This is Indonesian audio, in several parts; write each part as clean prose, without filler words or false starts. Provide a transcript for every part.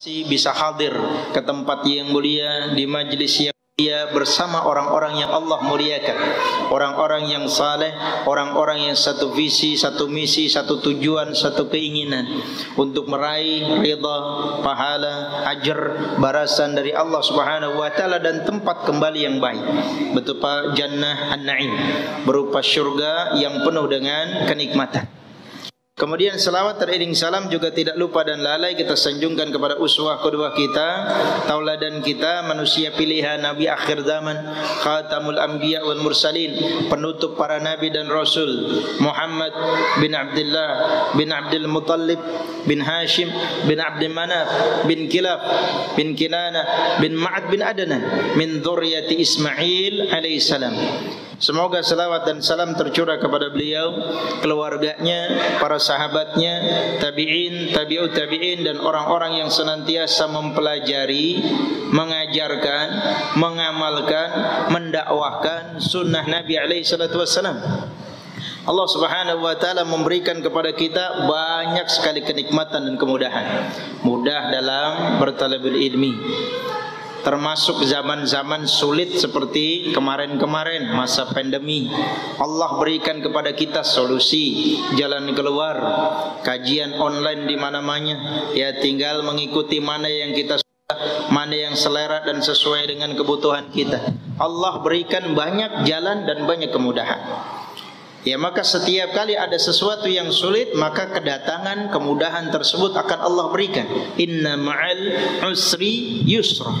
bisa hadir ke tempat yang mulia, di majlis yang mulia bersama orang-orang yang Allah muliakan, orang-orang yang saleh, orang-orang yang satu visi, satu misi, satu tujuan, satu keinginan untuk meraih ridha, pahala, ajar, balasan dari Allah Subhanahu wa taala dan tempat kembali yang baik berupa jannah an-na'im, berupa syurga yang penuh dengan kenikmatan. Kemudian selawat teriring salam juga tidak lupa dan lalai kita sanjungkan kepada uswah kedua kita, tauladan kita, manusia pilihan Nabi akhir zaman, khatamul anbiya wal mursalin, penutup para nabi dan rasul, Muhammad bin Abdullah bin Abdul Muttalib bin Hashim bin Abdul Manaf bin Kilab bin Kinana bin Ma'ad bin Adnan min dzurriyyati Ismail alaihissalam. Semoga selawat dan salam tercurah kepada beliau, keluarganya, para sahabatnya, tabi'in, tabi'ut tabi'in, dan orang-orang yang senantiasa mempelajari, mengajarkan, mengamalkan, mendakwahkan sunnah Nabi alaihi salatu wassalam. Allah Subhanahu wa taala memberikan kepada kita banyak sekali kenikmatan dan kemudahan. Mudah dalam bertalabul ilmi, termasuk zaman-zaman sulit seperti kemarin-kemarin masa pandemi. Allah berikan kepada kita solusi, jalan keluar, kajian online di mana-mana. Ya, tinggal mengikuti mana yang kita suka, mana yang selera dan sesuai dengan kebutuhan kita. Allah berikan banyak jalan dan banyak kemudahan. Ya, maka setiap kali ada sesuatu yang sulit, maka kedatangan kemudahan tersebut akan Allah berikan. Inna ma'al usri yusra.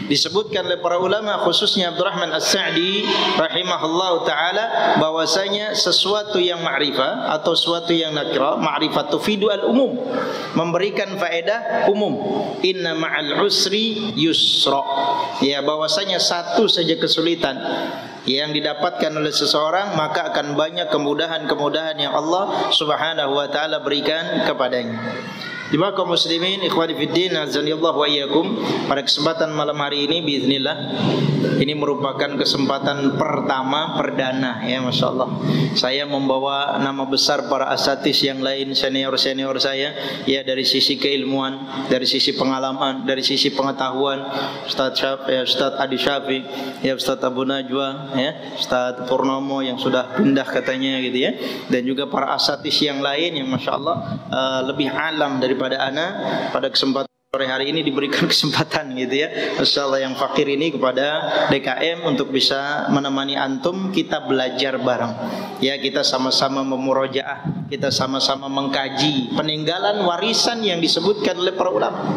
Disebutkan oleh para ulama, khususnya Abdurrahman As-Sa'di rahimahullahu taala, bahwasanya sesuatu yang ma'rifah atau sesuatu yang nakira, ma'rifah tufidu al-umum, memberikan faedah umum. Inna ma'al usri yusra. Ya, bahwasanya satu saja kesulitan yang didapatkan oleh seseorang, maka akan banyak kemudahan-kemudahan yang Allah Subhanahu wa taala berikan kepadanya. Jemaah kaum muslimin, ikhwani fiddin, azanillahu wa iyyakum. Pada kesempatan malam hari ini biiznillah, ini merupakan kesempatan pertama perdana, ya, Masya Allah, saya membawa nama besar para asatis yang lain, senior-senior saya, ya, dari sisi keilmuan, dari sisi pengalaman, dari sisi pengetahuan. Ustaz Adi Syafiq, ya, Ustaz Abu Najwa, ya, Ustaz Purnomo yang sudah pindah katanya gitu, ya, dan juga para asatis yang lain yang Masya Allah lebih alam daripada ana. Pada kesempatan sore hari ini diberikan kesempatan gitu, ya, Masya Allah, yang fakir ini kepada DKM untuk bisa menemani antum, kita belajar bareng, ya, kita sama-sama memurojaah, kita sama-sama mengkaji peninggalan warisan yang disebutkan oleh para ulama.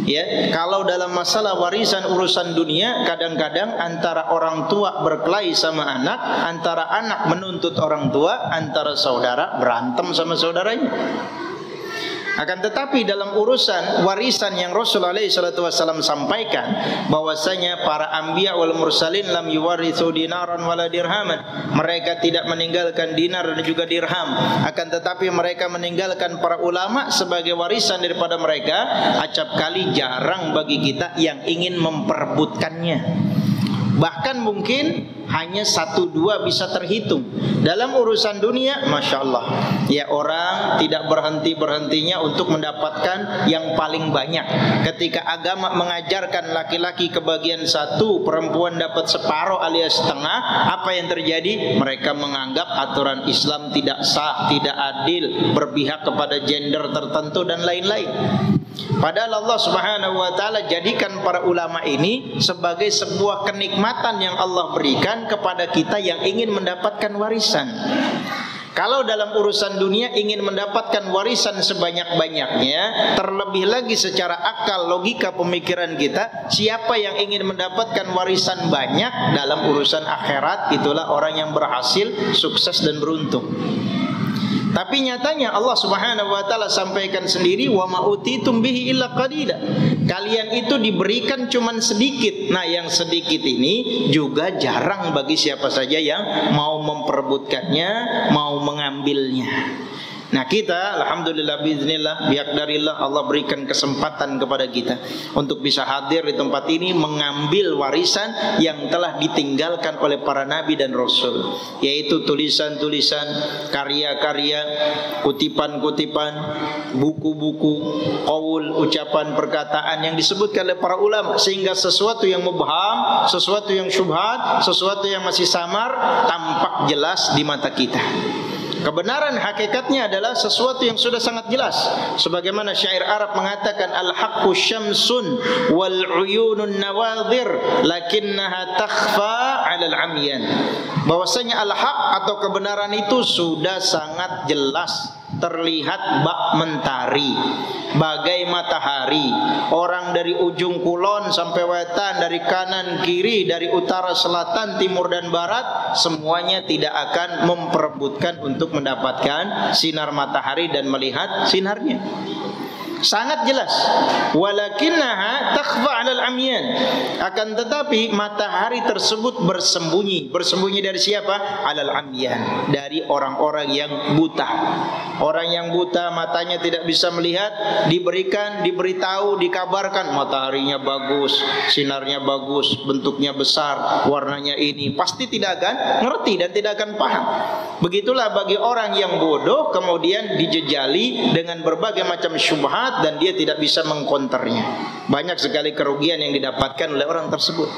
Ya, kalau dalam masalah warisan urusan dunia, kadang-kadang antara orang tua berkelahi sama anak, antara anak menuntut orang tua, antara saudara berantem sama saudaranya. Akan tetapi dalam urusan warisan yang Rasulullah SAW sampaikan, bahwasanya para anbiya wal mursalin lam yuwarithu dinaran wala dirhaman, mereka tidak meninggalkan dinar dan juga dirham, akan tetapi mereka meninggalkan para ulama sebagai warisan daripada mereka. Acap kali jarang bagi kita yang ingin memperebutkannya. Bahkan mungkin hanya 1-2 bisa terhitung. Dalam urusan dunia, Masya Allah, ya, orang tidak berhenti-berhentinya untuk mendapatkan yang paling banyak. Ketika agama mengajarkan laki-laki kebagian 1, perempuan dapat separuh alias setengah, apa yang terjadi? Mereka menganggap aturan Islam tidak sah, tidak adil, berpihak kepada gender tertentu dan lain-lain. Padahal Allah Subhanahu wa taala jadikan para ulama ini sebagai sebuah kenikmatan yang Allah berikan kepada kita yang ingin mendapatkan warisan. Kalau dalam urusan dunia ingin mendapatkan warisan sebanyak-banyaknya, terlebih lagi secara akal, logika pemikiran kita, siapa yang ingin mendapatkan warisan banyak dalam urusan akhirat, itulah orang yang berhasil, sukses dan beruntung. Tapi nyatanya Allah Subhanahu wa taala sampaikan sendiri, wa ma utitum bihi illa qalila. Kalian itu diberikan cuman sedikit. Nah, yang sedikit ini juga jarang bagi siapa saja yang mau memperebutkannya, mau mengambilnya. Nah kita alhamdulillah biiznillah biaqdarillah Allah berikan kesempatan kepada kita untuk bisa hadir di tempat ini mengambil warisan yang telah ditinggalkan oleh para nabi dan rasul, yaitu tulisan-tulisan, karya-karya, kutipan-kutipan, buku-buku, qaul, ucapan, perkataan yang disebutkan oleh para ulama, sehingga sesuatu yang mubham, sesuatu yang syubhat, sesuatu yang masih samar tampak jelas di mata kita. Kebenaran hakikatnya adalah sesuatu yang sudah sangat jelas. Sebagaimana syair Arab mengatakan, al-haqqu syamsun wal uyunun nawadhir lakinnaha takhfa 'alal 'amyan. Bahwasanya al-haq atau kebenaran itu sudah sangat jelas, terlihat bak mentari, bagai matahari. Orang dari ujung kulon sampai wetan, dari kanan kiri, dari utara selatan, timur dan barat, semuanya tidak akan memperebutkan untuk mendapatkan sinar matahari dan melihat sinarnya. Sangat jelas. Walakinnaha takhfa 'alal 'amyan. Akan tetapi matahari tersebut bersembunyi. Bersembunyi dari siapa? 'Alal 'amyan, dari orang-orang yang buta. Orang yang buta, matanya tidak bisa melihat, diberitahu, dikabarkan mataharinya bagus, sinarnya bagus, bentuknya besar, warnanya ini, pasti tidak akan ngerti dan tidak akan paham. Begitulah bagi orang yang bodoh, kemudian dijejali dengan berbagai macam syubhat dan dia tidak bisa mengkonternya. Banyak sekali kerugian yang didapatkan oleh orang tersebut.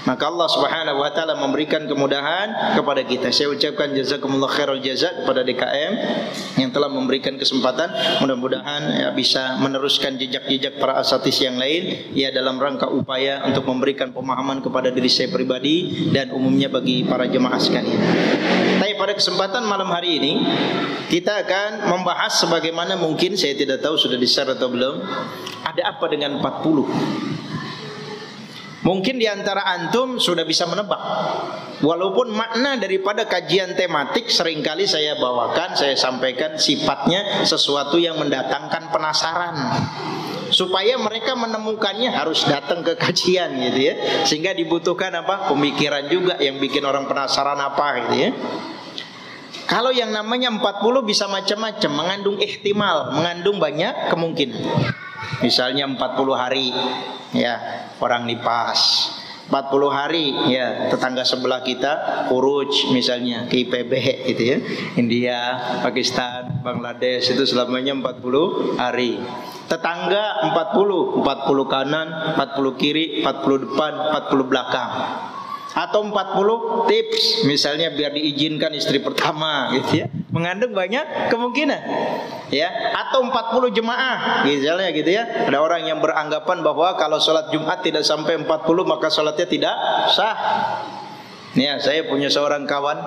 Maka Allah Subhanahu wa taala memberikan kemudahan kepada kita. Saya ucapkan jazakumullah khairal jazak kepada DKM yang telah memberikan kesempatan. Mudah-mudahan ya, bisa meneruskan jejak-jejak para asatis yang lain ya, dalam rangka upaya untuk memberikan pemahaman kepada diri saya pribadi dan umumnya bagi para jemaah sekalian. Tapi pada kesempatan malam hari ini kita akan membahas sebagaimana mungkin, saya tidak tahu sudah di-share atau belum, ada apa dengan 40. Mungkin di antara antum sudah bisa menebak. Walaupun makna daripada kajian tematik seringkali saya bawakan, saya sampaikan sifatnya sesuatu yang mendatangkan penasaran, supaya mereka menemukannya harus datang ke kajian gitu ya. Sehingga dibutuhkan apa? Pemikiran juga yang bikin orang penasaran apa gitu ya. Kalau yang namanya 40 bisa macam-macam, mengandung ihtimal, mengandung banyak kemungkinan. Misalnya 40 hari ya orang nipas, 40 hari ya tetangga sebelah kita khuruj misalnya ke IPB gitu ya, India, Pakistan, Bangladesh, itu selamanya 40 hari. Tetangga 40 kanan, 40 kiri, 40 depan, 40 belakang. Atau 40 tips misalnya biar diizinkan istri pertama gitu ya, mengandung banyak kemungkinan ya. Atau 40 jemaah misalnya gitu ya. Ada orang yang beranggapan bahwa kalau sholat Jumat tidak sampai 40 maka sholatnya tidak sah. Ya, saya punya seorang kawan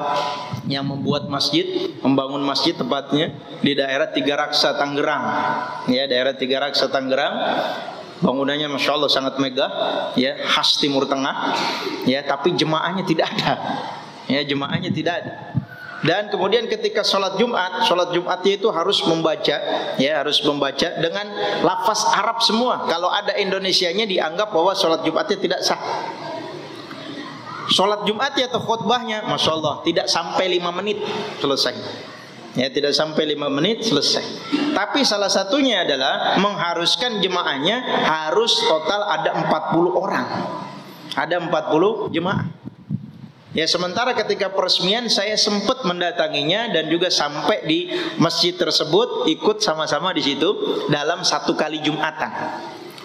yang membuat masjid, membangun masjid tepatnya di daerah Tiga Raksa Tangerang. Ya, daerah Tiga Raksa Tangerang. Bangunannya Masya Allah sangat megah ya, khas Timur Tengah ya, tapi jemaahnya tidak ada ya, jemaahnya tidak ada. Dan kemudian ketika sholat Jumatnya itu harus membaca ya, harus membaca dengan lafaz Arab semua. Kalau ada Indonesianya dianggap bahwa sholat Jumatnya tidak sah. Sholat Jumatnya atau khutbahnya Masya Allah tidak sampai 5 menit selesai ya, tidak sampai 5 menit selesai. Tapi salah satunya adalah mengharuskan jemaahnya harus total ada 40 orang. Ada 40 jemaah. Ya, sementara ketika peresmian saya sempat mendatanginya dan juga sampai di masjid tersebut, ikut sama-sama di situ dalam 1 kali Jumatan.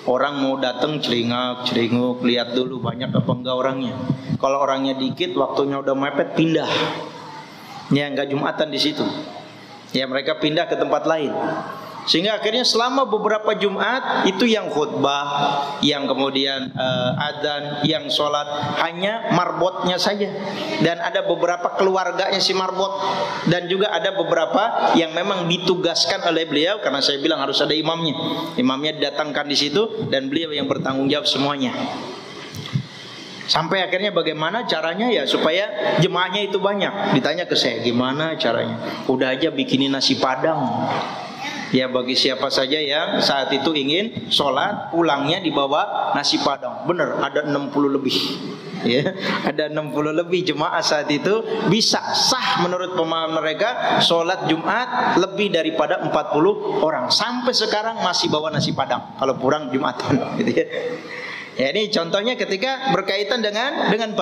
Orang mau datang celingak-celinguk, lihat dulu banyak apa enggak orangnya. Kalau orangnya dikit, waktunya udah mepet, pindah. Ya, enggak Jumatan di situ. Ya, mereka pindah ke tempat lain. Sehingga akhirnya selama beberapa Jumat itu yang khutbah, yang kemudian adzan, yang sholat hanya marbotnya saja. Dan ada beberapa keluarganya si marbot. Dan juga ada beberapa yang memang ditugaskan oleh beliau, karena saya bilang harus ada imamnya. Imamnya didatangkan di situ dan beliau yang bertanggung jawab semuanya. Sampai akhirnya bagaimana caranya ya supaya jemaahnya itu banyak. Ditanya ke saya, gimana caranya? Udah aja bikinin nasi padang ya, bagi siapa saja yang saat itu ingin sholat, pulangnya dibawa nasi padang. Bener, ada 60 lebih Ya, ada 60 lebih jemaah saat itu bisa sah menurut pemahaman mereka sholat Jumat lebih daripada 40 orang. Sampai sekarang masih bawa nasi padang kalau kurang Jumatan gitu ya. Ya, ini contohnya ketika berkaitan dengan 40.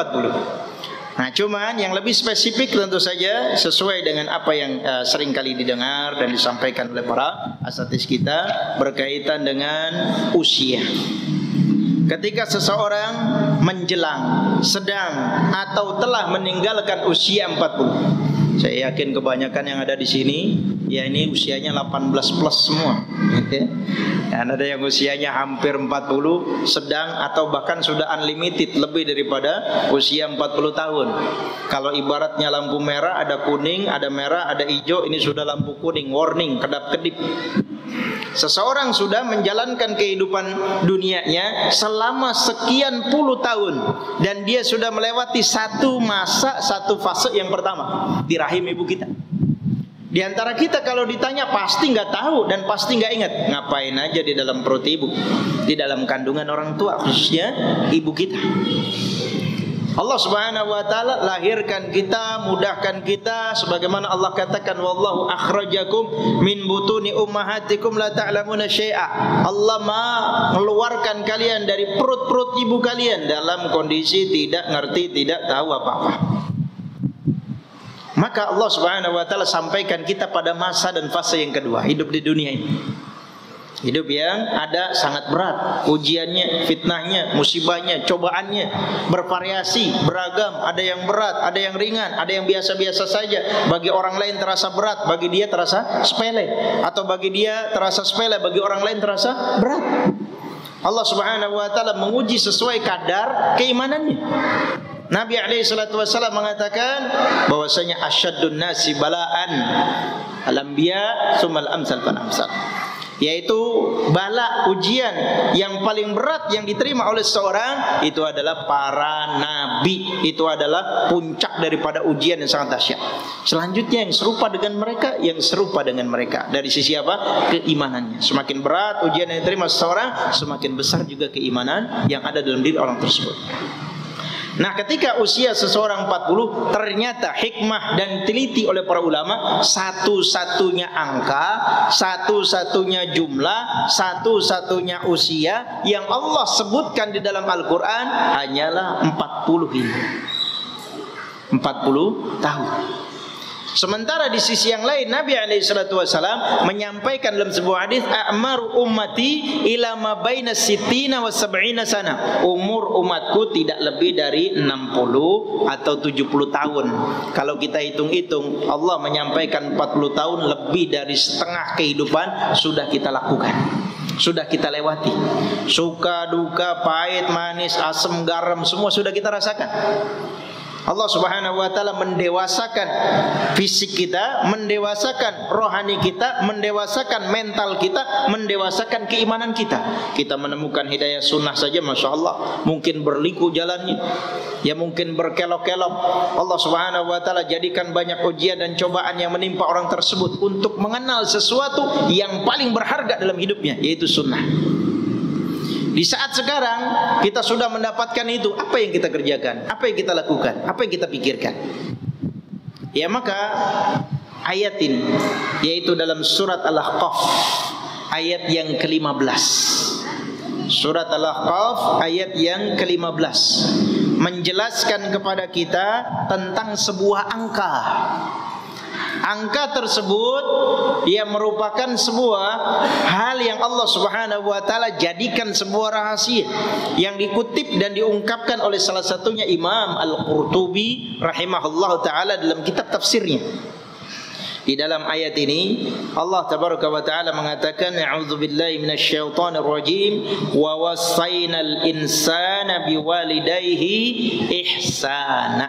Nah, cuman yang lebih spesifik tentu saja sesuai dengan apa yang sering kali didengar dan disampaikan oleh para asatidz kita berkaitan dengan usia. Ketika seseorang menjelang, sedang atau telah meninggalkan usia 40. Saya yakin kebanyakan yang ada di sini ya ini usianya 18 plus semua. Dan ada yang usianya hampir 40, sedang atau bahkan sudah unlimited lebih daripada usia 40 tahun. Kalau ibaratnya lampu merah ada kuning, ada merah, ada hijau, ini sudah lampu kuning, warning, kedap-kedip. Seseorang sudah menjalankan kehidupan dunianya selama sekian puluh tahun dan dia sudah melewati satu masa, satu fase yang pertama di rahim ibu kita. Di antara kita kalau ditanya pasti nggak tahu dan pasti nggak ingat ngapain aja di dalam perut ibu, di dalam kandungan orang tua khususnya ibu kita. Allah Subhanahu wa taala lahirkan kita, mudahkan kita sebagaimana Allah katakan wallahu akhrajakum min butuni ummahatikum la ta'lamuna syai'a. Allah mengeluarkan kalian dari perut-perut ibu kalian dalam kondisi tidak ngerti, tidak tahu apa-apa. Maka Allah Subhanahu wa taala sampaikan kita pada masa dan fase yang kedua, hidup di dunia ini. Hidup yang ada sangat berat, ujiannya, fitnahnya, musibahnya, cobaannya bervariasi, beragam. Ada yang berat, ada yang ringan, ada yang biasa-biasa saja. Bagi orang lain terasa berat, bagi dia terasa sepele, atau bagi dia terasa sepele, bagi orang lain terasa berat. Allah Subhanahu wa taala menguji sesuai kadar keimanannya. Nabi SAW mengatakan bahwasanya asyaddun nasi bala'an al-anbiya tsummal amsal fal amsal. Yaitu bala ujian yang paling berat yang diterima oleh seseorang itu adalah para nabi. Itu adalah puncak daripada ujian yang sangat dahsyat. Selanjutnya yang serupa dengan mereka, yang serupa dengan mereka. Dari sisi apa? Keimanannya. Semakin berat ujian yang diterima seseorang, semakin besar juga keimanan yang ada dalam diri orang tersebut. Nah, ketika usia seseorang 40, ternyata hikmah dan teliti oleh para ulama, satu-satunya angka, satu-satunya jumlah, satu-satunya usia yang Allah sebutkan di dalam Al-Quran hanyalah 40 ini. 40 tahun. Sementara di sisi yang lain Nabi SAW menyampaikan dalam sebuah hadis, a'maru ummati ila ma baina sittina wa sab'ina sana. Umur umatku tidak lebih dari 60 atau 70 tahun. Kalau kita hitung-hitung, Allah menyampaikan 40 tahun, lebih dari setengah kehidupan sudah kita lakukan, sudah kita lewati. Suka, duka, pahit, manis, asam, garam, semua sudah kita rasakan. Allah Subhanahu wa taala mendewasakan fisik kita, mendewasakan rohani kita, mendewasakan mental kita, mendewasakan keimanan kita. Kita menemukan hidayah sunnah saja Masya Allah mungkin berliku jalannya, ya mungkin berkelok-kelok. Allah Subhanahu wa taala jadikan banyak ujian dan cobaan yang menimpa orang tersebut untuk mengenal sesuatu yang paling berharga dalam hidupnya, yaitu sunnah. Di saat sekarang kita sudah mendapatkan itu, apa yang kita kerjakan? Apa yang kita lakukan? Apa yang kita pikirkan? Ya, maka ayat ini, yaitu dalam surat Al-Ahqaf ayat yang ke-15. Surat Al-Ahqaf ayat yang ke-15 menjelaskan kepada kita tentang sebuah angka. Angka tersebut dia merupakan sebuah hal yang Allah Subhanahu wa taala jadikan sebuah rahasia yang dikutip dan diungkapkan oleh salah satunya Imam Al-Qurtubi rahimahullah taala dalam kitab tafsirnya. Di dalam ayat ini Allah tabaraka wa taala mengatakan a'udzubillahi minasyaitonir rajim wa wassaynal insana biwalidayhi ihsana.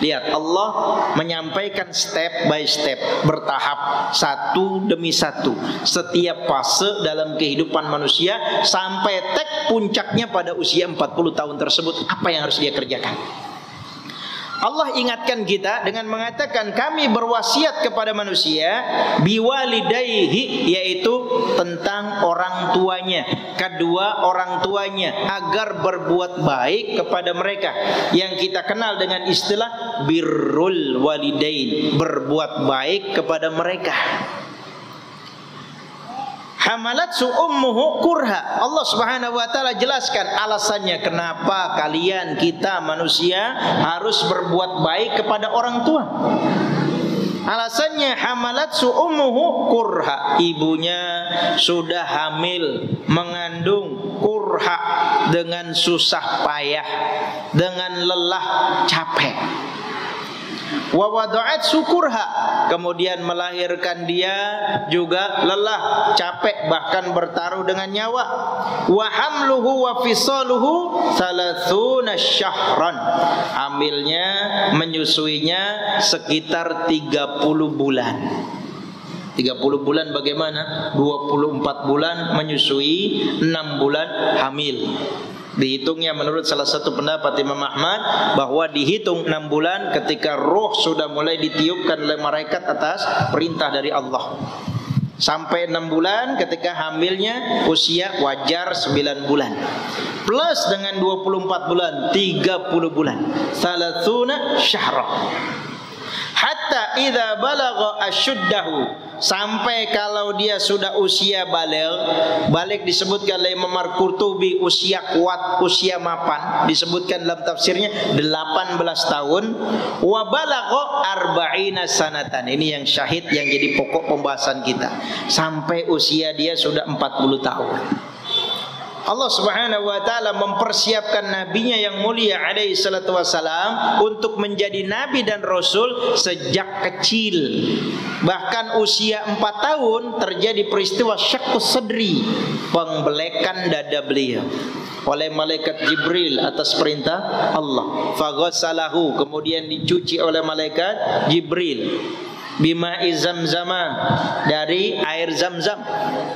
Lihat, Allah menyampaikan step by step, bertahap, satu demi satu, setiap fase dalam kehidupan manusia sampai tek puncaknya pada usia 40 tahun tersebut, apa yang harus dia kerjakan. Allah ingatkan kita dengan mengatakan kami berwasiat kepada manusia biwalidayhi, yaitu tentang orang tuanya, kedua orang tuanya, agar berbuat baik kepada mereka, yang kita kenal dengan istilah birrul walidain, berbuat baik kepada mereka. Hamalatsu ummuhu kurha. Allah Subhanahu wa taala jelaskan alasannya kenapa kalian, kita manusia harus berbuat baik kepada orang tua. Alasannya hamalatsu ummuhu kurha, ibunya sudah hamil, mengandung, kurha, dengan susah payah, dengan lelah capek. Wa wada'at sukurha, kemudian melahirkan dia juga lelah, capek, bahkan bertaruh dengan nyawa. Wa hamluhu wa fisaluhu 30 syahran, hamilnya menyusuinya sekitar 30 bulan. 30 bulan bagaimana? 24 bulan menyusui, 6 bulan hamil. Dihitungnya menurut salah satu pendapat Imam Ahmad bahwa dihitung 6 bulan ketika roh sudah mulai ditiupkan oleh malaikat atas perintah dari Allah. Sampai 6 bulan ketika hamilnya usia wajar 9 bulan. Plus dengan 24 bulan 30 bulan. 30 syahra. Hatta idza balagha asyuddahu, sampai kalau dia sudah usia balik disebutkan oleh Imam Al-Qurtubi usia kuat, usia mapan, disebutkan dalam tafsirnya 18 tahun. Wa balagha arba'ina sanatan, ini yang syahid, yang jadi pokok pembahasan kita, sampai usia dia sudah 40 tahun. Allah Subhanahu wa taala mempersiapkan nabinya yang mulia alaihi salatu wassalam untuk menjadi nabi dan rasul sejak kecil. Bahkan usia 4 tahun terjadi peristiwa syaqqus sadri, pembelekan dada beliau oleh malaikat Jibril atas perintah Allah. Faghassalahu, kemudian dicuci oleh malaikat Jibril. Bima'i zamzama, dari air zam-zam,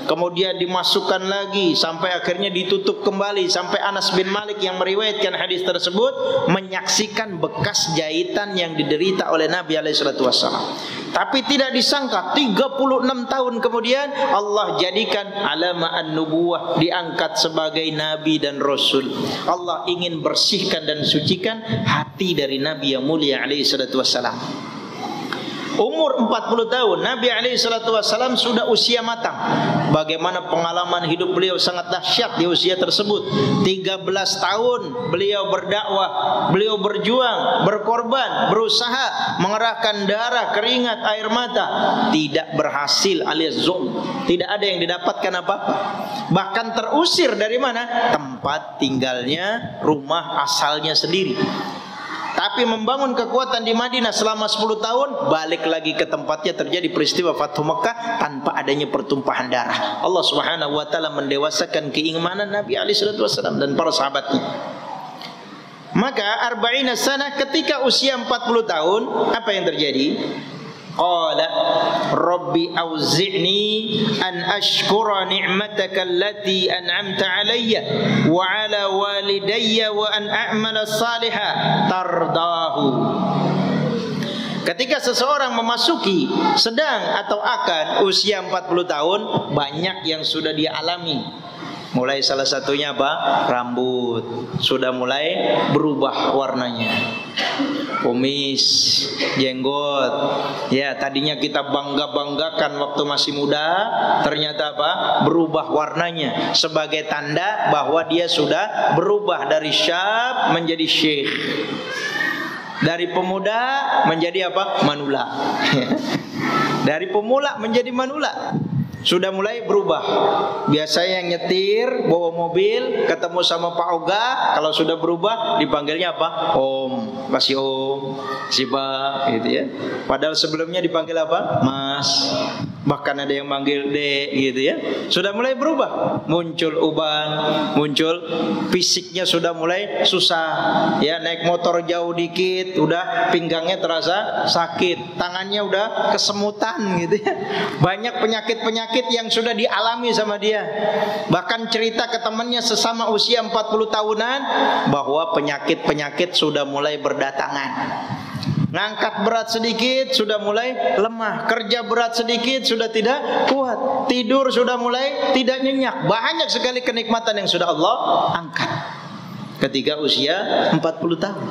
kemudian dimasukkan lagi sampai akhirnya ditutup kembali, sampai Anas bin Malik yang meriwayatkan hadis tersebut menyaksikan bekas jahitan yang diderita oleh Nabi alaihissalatu wassalam. Tapi tidak disangka 36 tahun kemudian Allah jadikan alama an-nubuwah, diangkat sebagai nabi dan rasul. Allah ingin bersihkan dan sucikan hati dari Nabi yang mulia alaihissalatu wassalam. Umur 40 tahun Nabi SAW sudah usia matang. Bagaimana pengalaman hidup beliau sangat dahsyat di usia tersebut. 13 tahun beliau berdakwah, beliau berjuang, berkorban, berusaha, mengerahkan darah, keringat, air mata. Tidak berhasil alias zong. Tidak ada yang didapatkan apa-apa. Bahkan terusir dari mana? Tempat tinggalnya, rumah asalnya sendiri. Tapi membangun kekuatan di Madinah selama 10 tahun, balik lagi ke tempatnya, terjadi peristiwa Fathu Makkah tanpa adanya pertumpahan darah. Allah Subhanahu wa taala mendewasakan keimanan Nabi alaihi wasallam dan para sahabatnya. Maka arba'ina sanah, ketika usia 40 tahun, apa yang terjadi? Qala Rabbi auzi'ni an ashkura ni'mataka allati an'amta alayya wa ala walidayya wa an a'mala salihan tardahu. Ketika seseorang memasuki sedang atau akan usia 40 tahun, banyak yang sudah dia alami. Mulai salah satunya apa? Rambut sudah mulai berubah warnanya. Kumis, jenggot. Ya, tadinya kita bangga-banggakan waktu masih muda, ternyata apa? Berubah warnanya sebagai tanda bahwa dia sudah berubah dari syab menjadi syekh. Dari pemuda menjadi apa? Manula. Dari pemula menjadi manula. Sudah mulai berubah. Biasanya yang nyetir, bawa mobil, ketemu sama Pak Oga, kalau sudah berubah dipanggilnya apa? Om, kasih Om, si Pak, gitu ya. Padahal sebelumnya dipanggil apa? Mas. bahkan ada yang manggil Dek gitu ya. Sudah mulai berubah, muncul uban, muncul fisiknya sudah mulai susah ya, naik motor jauh dikit udah pinggangnya terasa sakit, tangannya udah kesemutan gitu ya. Banyak penyakit-penyakit yang sudah dialami sama dia. Bahkan cerita ke temannya sesama usia 40 tahunan bahwa penyakit-penyakit sudah mulai berdatangan. Ngangkat berat sedikit sudah mulai lemah, kerja berat sedikit sudah tidak kuat, tidur sudah mulai tidak nyenyak. Banyak sekali kenikmatan yang sudah Allah angkat ketika usia 40 tahun.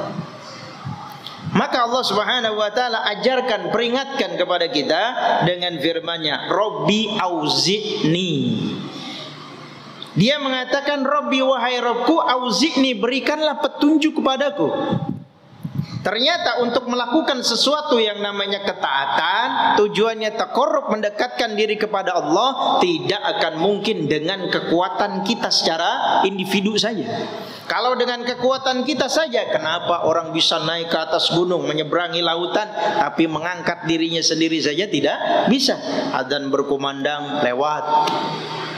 Maka Allah Subhanahu wa taala ajarkan, peringatkan kepada kita dengan firman-Nya, Robbi auzi'ni. Dia mengatakan, Robbi wahai Robku, auzi'ni, berikanlah petunjuk kepadaku. Ternyata untuk melakukan sesuatu yang namanya ketaatan, tujuannya taqarrub, mendekatkan diri kepada Allah, tidak akan mungkin dengan kekuatan kita secara individu saja. Kalau dengan kekuatan kita saja, kenapa orang bisa naik ke atas gunung, menyeberangi lautan, tapi mengangkat dirinya sendiri saja tidak bisa. Adzan berkumandang lewat,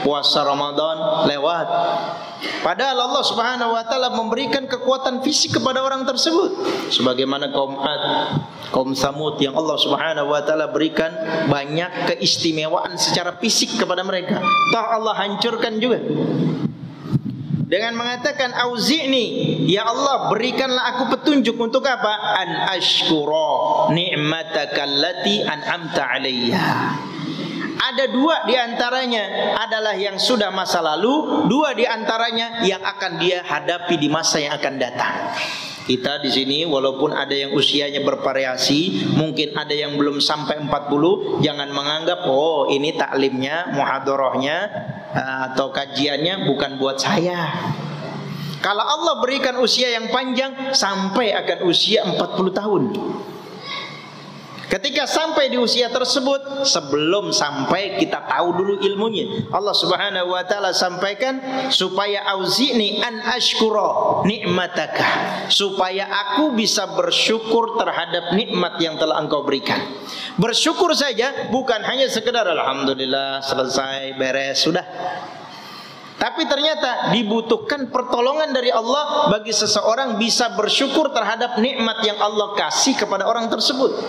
puasa Ramadan lewat. Padahal Allah Subhanahu wa taala memberikan kekuatan fisik kepada orang tersebut, sebagaimana kaum Ad, kaum Samud yang Allah Subhanahu wa taala berikan banyak keistimewaan secara fisik kepada mereka. Toh Allah hancurkan juga dengan mengatakan auzi'ni, ya Allah berikanlah aku petunjuk untuk apa? An ashkura ni'mataka allati an'amta alayya. Ada dua diantaranya adalah yang sudah masa lalu, dua diantaranya yang akan dia hadapi di masa yang akan datang. Kita di sini walaupun ada yang usianya bervariasi, mungkin ada yang belum sampai 40, jangan menganggap oh ini taklimnya, muhadharahnya atau kajiannya bukan buat saya. Kalau Allah berikan usia yang panjang sampai akan usia 40 tahun. Ketika sampai di usia tersebut, sebelum sampai kita tahu dulu ilmunya, Allah Subhanahu wa taala sampaikan supaya auzi'ni an ashkura ni'mataka, supaya aku bisa bersyukur terhadap nikmat yang telah engkau berikan. Bersyukur saja bukan hanya sekedar alhamdulillah selesai beres sudah. Tapi ternyata dibutuhkan pertolongan dari Allah bagi seseorang bisa bersyukur terhadap nikmat yang Allah kasih kepada orang tersebut.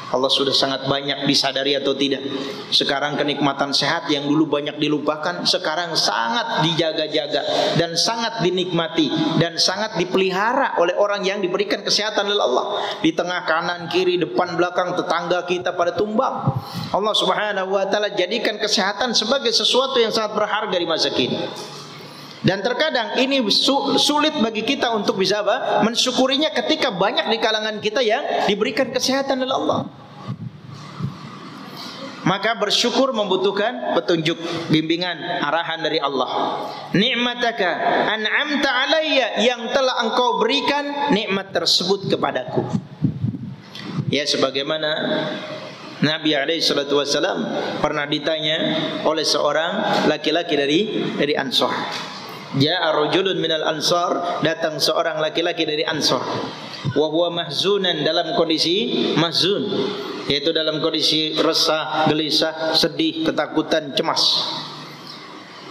Allah sudah sangat banyak disadari atau tidak. Sekarang kenikmatan sehat yang dulu banyak dilupakan, sekarang sangat dijaga-jaga dan sangat dinikmati dan sangat dipelihara oleh orang yang diberikan kesehatan oleh Allah. Di tengah, kanan, kiri, depan, belakang, tetangga kita pada tumbang. Allah Subhanahu wa taala jadikan kesehatan sebagai sesuatu yang sangat berharga di masa kini. Dan terkadang ini sulit bagi kita untuk bisa mensyukurinya ketika banyak di kalangan kita yang diberikan kesehatan oleh Allah. Maka bersyukur membutuhkan petunjuk, bimbingan, arahan dari Allah. Ni'mataka an'amta alayya, yang telah engkau berikan nikmat tersebut kepadaku. Ya, sebagaimana Nabi SAW pernah ditanya oleh seorang laki-laki dari Ansar. Ja'a rajulun minal ansar, datang seorang laki-laki dari Ansar. Wa huwa mahzunan, dalam kondisi mahzun, yaitu dalam kondisi resah, gelisah, sedih, ketakutan, cemas.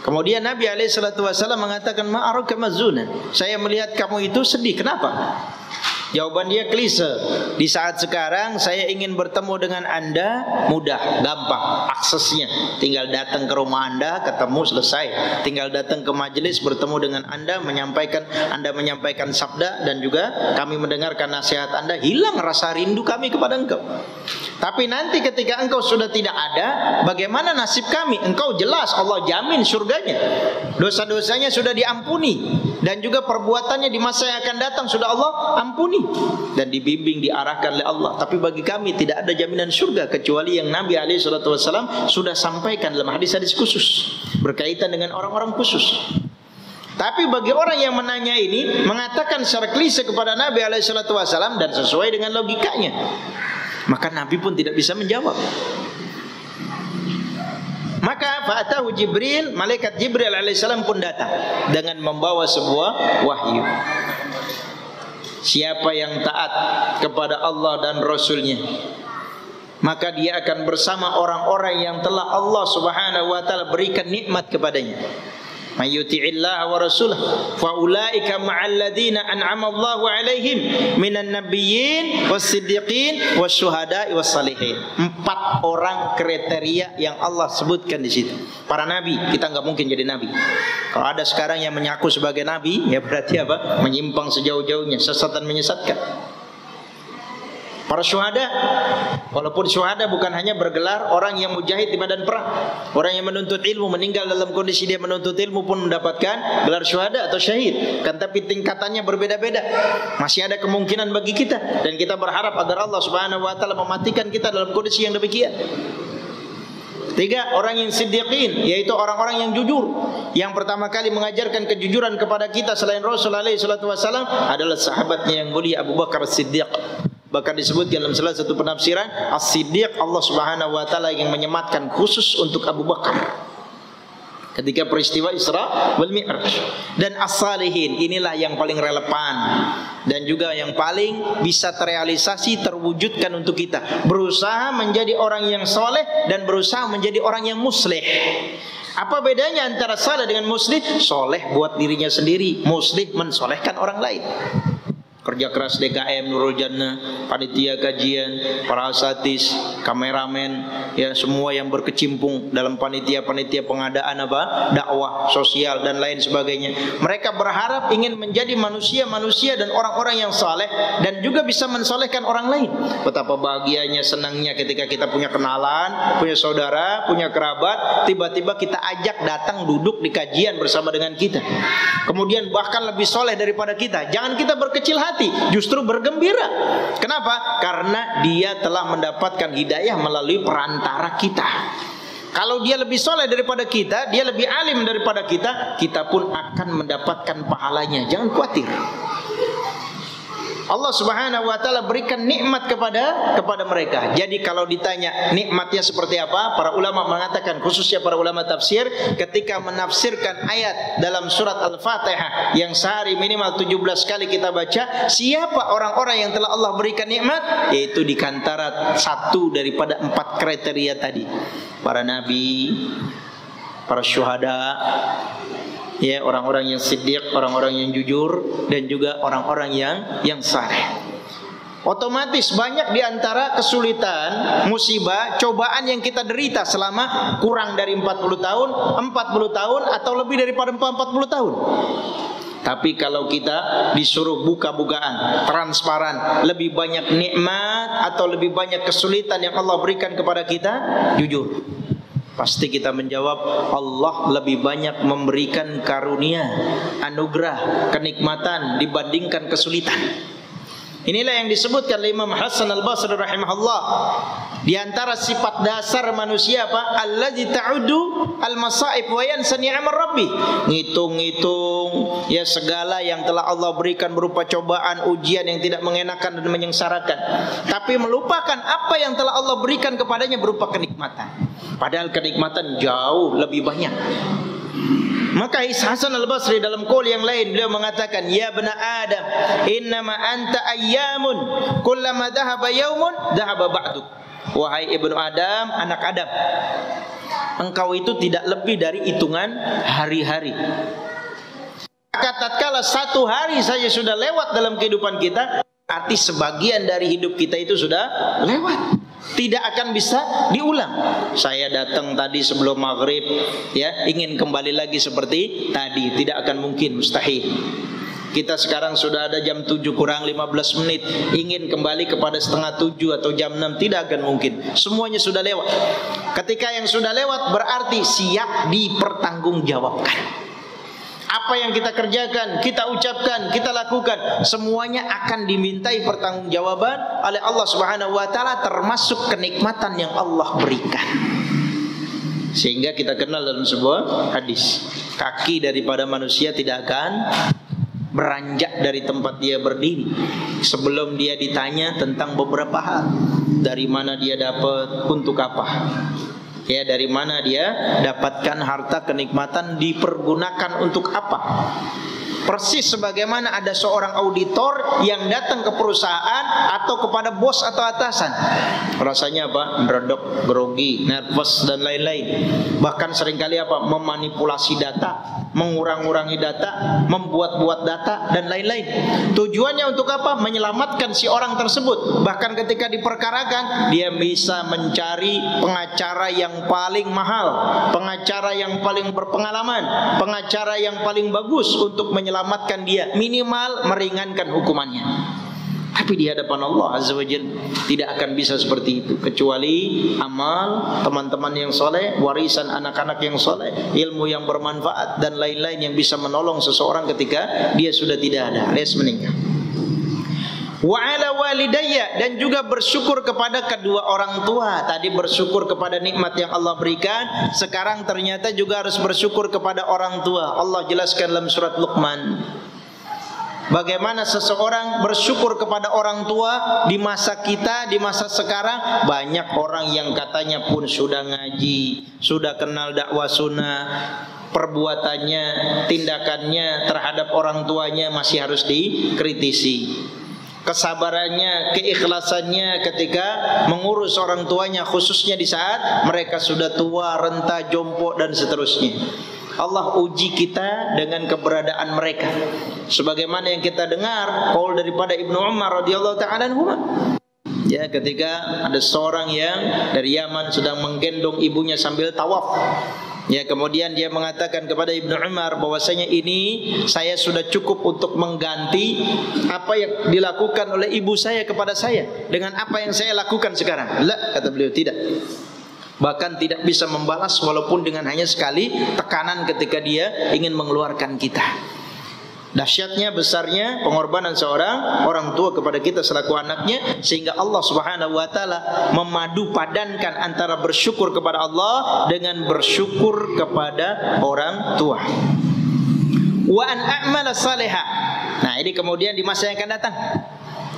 Kemudian Nabi SAW mengatakan, ma'araka mahzunan, saya melihat kamu itu sedih, kenapa? Jawaban dia klise. Di saat sekarang saya ingin bertemu dengan Anda mudah, gampang aksesnya. Tinggal datang ke rumah Anda, ketemu, selesai. Tinggal datang ke majelis, bertemu dengan Anda menyampaikan sabda, dan juga kami mendengarkan nasihat Anda. Hilang rasa rindu kami kepada engkau. Tapi nanti ketika engkau sudah tidak ada, bagaimana nasib kami? Engkau jelas Allah jamin surganya, dosa-dosanya sudah diampuni, dan juga perbuatannya di masa yang akan datang sudah Allah ampuni dan dibimbing, diarahkan oleh Allah. Tapi bagi kami tidak ada jaminan surga kecuali yang Nabi SAW sudah sampaikan dalam hadis-hadis khusus berkaitan dengan orang-orang khusus. Tapi bagi orang yang menanya ini, mengatakan secara klise kepada Nabi SAW dan sesuai dengan logikanya, maka Nabi pun tidak bisa menjawab. Maka fa'atahu Jibril, malaikat Jibril alaihissalam pun datang dengan membawa sebuah wahyu. Siapa yang taat kepada Allah dan Rasulnya, maka dia akan bersama orang-orang yang telah Allah Subhanahu wa taala berikan nikmat kepadanya. May yuti'illah wa rasulahu fa ulaika ma'al ladzina an'ama Allahu 'alaihim minan nabiyyin was-siddiqin wasyuhada'i was-shalihin. 4 orang kriteria yang Allah sebutkan di situ. Para nabi, kita nggak mungkin jadi nabi. Kalau ada sekarang yang mengaku sebagai nabi, ya berarti apa? Menyimpang sejauh-jauhnya, sesat dan menyesatkan. Para syuhada, walaupun syuhada bukan hanya bergelar orang yang mujahid di medan perang, orang yang menuntut ilmu, meninggal dalam kondisi dia menuntut ilmu pun mendapatkan gelar syuhada atau syahid. Kan tapi tingkatannya berbeda-beda. Masih ada kemungkinan bagi kita, dan kita berharap agar Allah Subhanahu wa taala mematikan kita dalam kondisi yang demikian. 3 orang yang siddiqin, yaitu orang-orang yang jujur. Yang pertama kali mengajarkan kejujuran kepada kita selain Rasul alaihi salatu wasallam adalah sahabatnya yang mulia Abu Bakar As-Siddiq. Bahkan disebutkan dalam salah satu penafsiran, As-Siddiq Allah Subhanahu wa taala yang menyematkan khusus untuk Abu Bakar ketika peristiwa Isra wal Mi'raj. Dan as-salihin, inilah yang paling relevan dan juga yang paling bisa terrealisasi, terwujudkan untuk kita. Berusaha menjadi orang yang soleh dan berusaha menjadi orang yang muslih. Apa bedanya antara saleh dengan muslih? Soleh buat dirinya sendiri, muslih mensolehkan orang lain. Kerja keras DKM, Nurul Jannah, panitia kajian, para asatis, kameramen, ya semua yang berkecimpung dalam panitia-panitia pengadaan apa? Dakwah sosial dan lain sebagainya. Mereka berharap ingin menjadi manusia-manusia dan orang-orang yang saleh dan juga bisa mensolehkan orang lain. Betapa bahagianya, senangnya ketika kita punya kenalan, punya saudara, punya kerabat, tiba-tiba kita ajak datang duduk di kajian bersama dengan kita. Kemudian bahkan lebih soleh daripada kita. Jangan kita berkecil hati, justru bergembira. Kenapa? Karena dia telah mendapatkan hidayah melalui perantara kita. Kalau dia lebih soleh daripada kita, dia lebih alim daripada kita, kita pun akan mendapatkan pahalanya. Jangan khawatir. Allah Subhanahu wa taala berikan nikmat kepada mereka. Jadi kalau ditanya nikmatnya seperti apa, para ulama mengatakan, khususnya para ulama tafsir, ketika menafsirkan ayat dalam surat Al-Fatihah yang sehari minimal 17 kali kita baca, siapa orang-orang yang telah Allah berikan nikmat? Yaitu di antara 1 daripada 4 kriteria tadi. Para nabi, para syuhada, ya, orang-orang yang siddiq, orang-orang yang jujur, dan juga orang-orang yang saleh. Otomatis banyak di antara kesulitan, musibah, cobaan yang kita derita selama kurang dari 40 tahun, 40 tahun atau lebih daripada 40 tahun. Tapi kalau kita disuruh buka-bukaan, transparan, lebih banyak nikmat atau lebih banyak kesulitan yang Allah berikan kepada kita, jujur, pasti kita menjawab, Allah lebih banyak memberikan karunia, anugerah, kenikmatan dibandingkan kesulitan. Inilah yang disebutkan oleh Imam Hasan Al-Basri rahimahullah. Di antara sifat dasar manusia apa? Allazi ta'udu al-masaib wa yansa ni'amar rabbi. Ngitung-ngitung ya segala yang telah Allah berikan berupa cobaan, ujian yang tidak mengenakan dan menyengsarakan, tapi melupakan apa yang telah Allah berikan kepadanya berupa kenikmatan. Padahal kenikmatan jauh lebih banyak. Maka Hasan Al-Basri dalam qaul yang lain beliau mengatakan, ya bani Adam, innama anta ayyamun, kullama dhahaba yaumun dhahaba ba'duk. Wahai ibnu Adam, anak Adam, engkau itu tidak lebih dari hitungan hari-hari. Tatkala 1 hari saja sudah lewat dalam kehidupan kita, arti sebagian dari hidup kita itu sudah lewat, tidak akan bisa diulang. Saya datang tadi sebelum maghrib, ya, ingin kembali lagi seperti tadi, tidak akan mungkin, mustahil. Kita sekarang sudah ada jam 7 kurang 15 menit, ingin kembali kepada setengah 7 atau jam 6, tidak akan mungkin. Semuanya sudah lewat. Ketika yang sudah lewat berarti siap dipertanggungjawabkan. Apa yang kita kerjakan, kita ucapkan, kita lakukan, semuanya akan dimintai pertanggungjawaban oleh Allah Subhanahu wa taala, termasuk kenikmatan yang Allah berikan. Sehingga kita kenal dalam sebuah hadis, kaki daripada manusia tidak akan beranjak dari tempat dia berdiri sebelum dia ditanya tentang beberapa hal. Dari mana dia dapat, untuk apa? Ya, dari mana dia dapatkan harta kenikmatan, dipergunakan untuk apa? Persis sebagaimana ada seorang auditor yang datang ke perusahaan atau kepada bos atau atasan. Rasanya apa? Meredok, grogi, nervous dan lain-lain. Bahkan seringkali apa? Memanipulasi data, mengurang-urangi data, membuat-buat data dan lain-lain. Tujuannya untuk apa? Menyelamatkan si orang tersebut. Bahkan ketika diperkarakan, dia bisa mencari pengacara yang paling mahal, pengacara yang paling berpengalaman, pengacara yang paling bagus untuk menyelamatkan dia, minimal meringankan hukumannya. Tapi di hadapan Allah Azza wa Jalla tidak akan bisa seperti itu, kecuali amal teman-teman yang soleh, warisan anak-anak yang soleh, ilmu yang bermanfaat dan lain-lain yang bisa menolong seseorang ketika dia sudah tidak ada alias meninggal. Wa ala walidayya, dan juga bersyukur kepada kedua orang tua. Tadi bersyukur kepada nikmat yang Allah berikan, sekarang ternyata juga harus bersyukur kepada orang tua. Allah jelaskan dalam surat Luqman bagaimana seseorang bersyukur kepada orang tua di masa kita, di masa sekarang. Banyak orang yang katanya pun sudah ngaji, sudah kenal dakwah sunnah, perbuatannya, tindakannya terhadap orang tuanya masih harus dikritisi. Kesabarannya, keikhlasannya ketika mengurus orang tuanya, khususnya di saat mereka sudah tua, renta, jompo dan seterusnya. Allah uji kita dengan keberadaan mereka. Sebagaimana yang kita dengar qaul daripada Ibnu Umar radhiyallahu ta'ala anhu. Ya, ketika ada seorang yang dari Yaman sedang menggendong ibunya sambil tawaf. Ya, kemudian dia mengatakan kepada Ibnu Umar bahwasanya ini saya sudah cukup untuk mengganti apa yang dilakukan oleh ibu saya kepada saya dengan apa yang saya lakukan sekarang. La, kata beliau, tidak. Bahkan tidak bisa membalas walaupun dengan hanya sekali tekanan ketika dia ingin mengeluarkan kita. Dahsyatnya, besarnya pengorbanan seorang orang tua kepada kita selaku anaknya, sehingga Allah Subhanahu wa taala memadu padankan antara bersyukur kepada Allah dengan bersyukur kepada orang tua. Wa an a'mala salihah. Nah, ini kemudian di masa yang akan datang.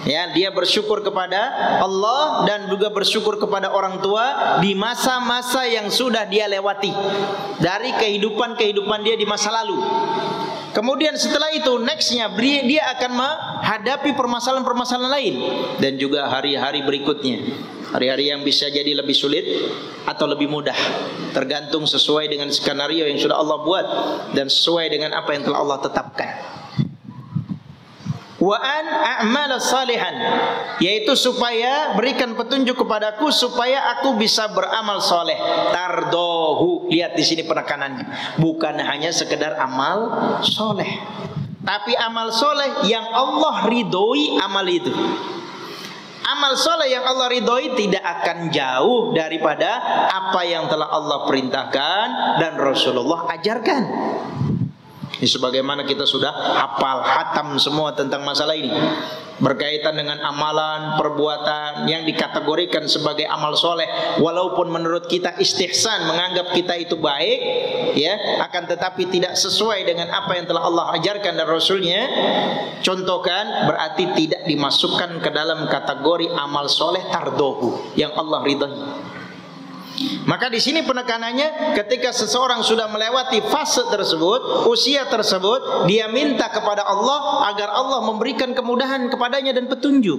Ya, dia bersyukur kepada Allah dan juga bersyukur kepada orang tua di masa-masa yang sudah dia lewati dari kehidupan dia di masa lalu. Kemudian setelah itu nextnya dia akan menghadapi permasalahan-permasalahan lain dan juga hari-hari berikutnya, hari-hari yang bisa jadi lebih sulit atau lebih mudah, tergantung sesuai dengan skenario yang sudah Allah buat dan sesuai dengan apa yang telah Allah tetapkan. Wa an a'mala salihan, yaitu supaya berikan petunjuk kepadaku supaya aku bisa beramal soleh. Tardohu, lihat di sini penekanannya, bukan hanya sekedar amal soleh, tapi amal soleh yang Allah ridhoi. Amal itu, amal soleh yang Allah ridhoi tidak akan jauh daripada apa yang telah Allah perintahkan dan Rasulullah ajarkan. Ini sebagaimana kita sudah hafal, hatam semua tentang masalah ini, berkaitan dengan amalan, perbuatan yang dikategorikan sebagai amal soleh, walaupun menurut kita istihsan, menganggap kita itu baik, ya, akan tetapi tidak sesuai dengan apa yang telah Allah ajarkan dan Rasulnya contohkan, berarti tidak dimasukkan ke dalam kategori amal soleh tardohu yang Allah ridhai. Maka di sini penekanannya, ketika seseorang sudah melewati fase tersebut, usia tersebut, dia minta kepada Allah agar Allah memberikan kemudahan kepadanya dan petunjuk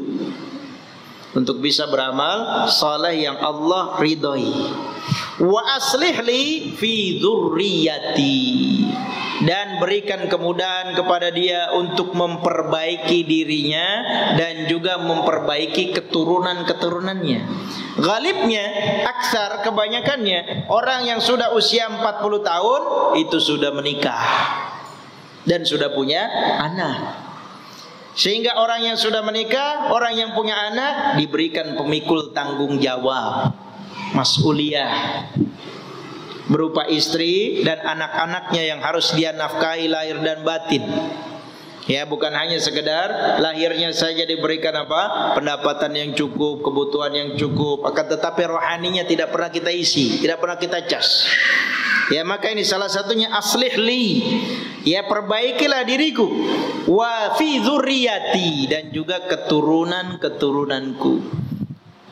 untuk bisa beramal saleh yang Allah ridhoi. Wa aslih li fi dzurriyyati, dan berikan kemudahan kepada dia untuk memperbaiki dirinya dan juga memperbaiki keturunan-keturunannya. Ghalibnya, aksar, kebanyakannya orang yang sudah usia 40 tahun itu sudah menikah dan sudah punya anak. Sehingga orang yang sudah menikah, orang yang punya anak diberikan pemikul tanggung jawab, mas'uliyah, berupa istri dan anak-anaknya yang harus dia nafkahi lahir dan batin. Ya, bukan hanya sekedar lahirnya saja diberikan apa? Pendapatan yang cukup, kebutuhan yang cukup, akan tetapi rohaninya tidak pernah kita isi, tidak pernah kita cas. Ya, maka ini salah satunya aslih li. Ya, perbaikilah diriku. Wa fi dzurriyyati, dan juga keturunan-keturunanku.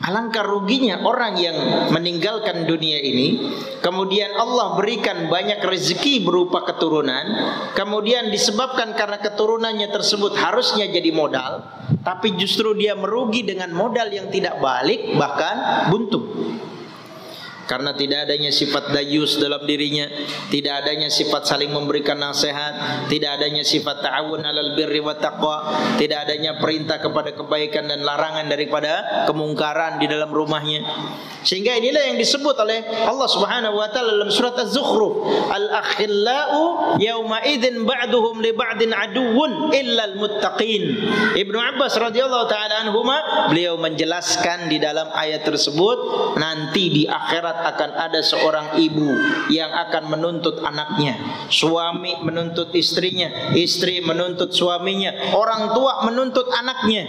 Alangkah ruginya orang yang meninggalkan dunia ini, kemudian Allah berikan banyak rezeki berupa keturunan, kemudian disebabkan karena keturunannya tersebut harusnya jadi modal, tapi justru dia merugi dengan modal yang tidak balik, bahkan buntu. Karena tidak adanya sifat dayus dalam dirinya, tidak adanya sifat saling memberikan nasihat, tidak adanya sifat ta'awun 'alal birri wat taqwa, tidak adanya perintah kepada kebaikan dan larangan daripada kemungkaran di dalam rumahnya. Sehingga inilah yang disebut oleh Allah Subhanahu wa taala dalam surat Az-Zukhruf, al-akhillau yauma idzin ba'duhum li ba'din aduwwun illal muttaqin. Ibnu Abbas radhiyallahu taala anhuma, beliau menjelaskan di dalam ayat tersebut, nanti di akhirat akan ada seorang ibu yang akan menuntut anaknya, suami menuntut istrinya, istri menuntut suaminya, orang tua menuntut anaknya.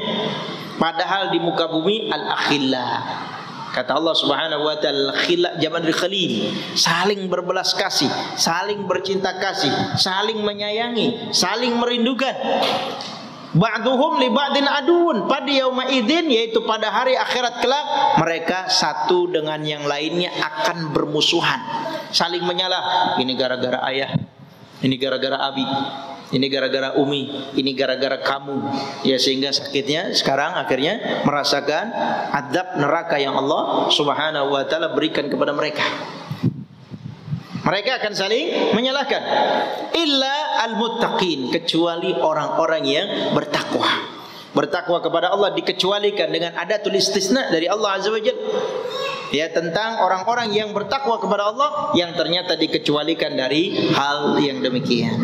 Padahal di muka bumi al-akhilla, kata Allah Subhanahu wa taala, khila jaman khalil, saling berbelas kasih, saling bercinta kasih, saling menyayangi, saling merindukan. Ba'duhum li ba'din aduun, pada yauma idzin, yaitu pada hari akhirat kelak, mereka satu dengan yang lainnya akan bermusuhan, saling menyalah. Ini gara-gara ayah, ini gara-gara abi, ini gara-gara umi, ini gara-gara kamu. Ya, sehingga sakitnya sekarang akhirnya merasakan azab neraka yang Allah Subhanahu wa taala berikan kepada mereka. Mereka akan saling menyalahkan. Illa al-muttaqin, kecuali orang-orang yang bertakwa. Bertakwa kepada Allah dikecualikan dengan adatul istisna dari Allah Azza wa Jalla. Ya, tentang orang-orang yang bertakwa kepada Allah yang ternyata dikecualikan dari hal yang demikian.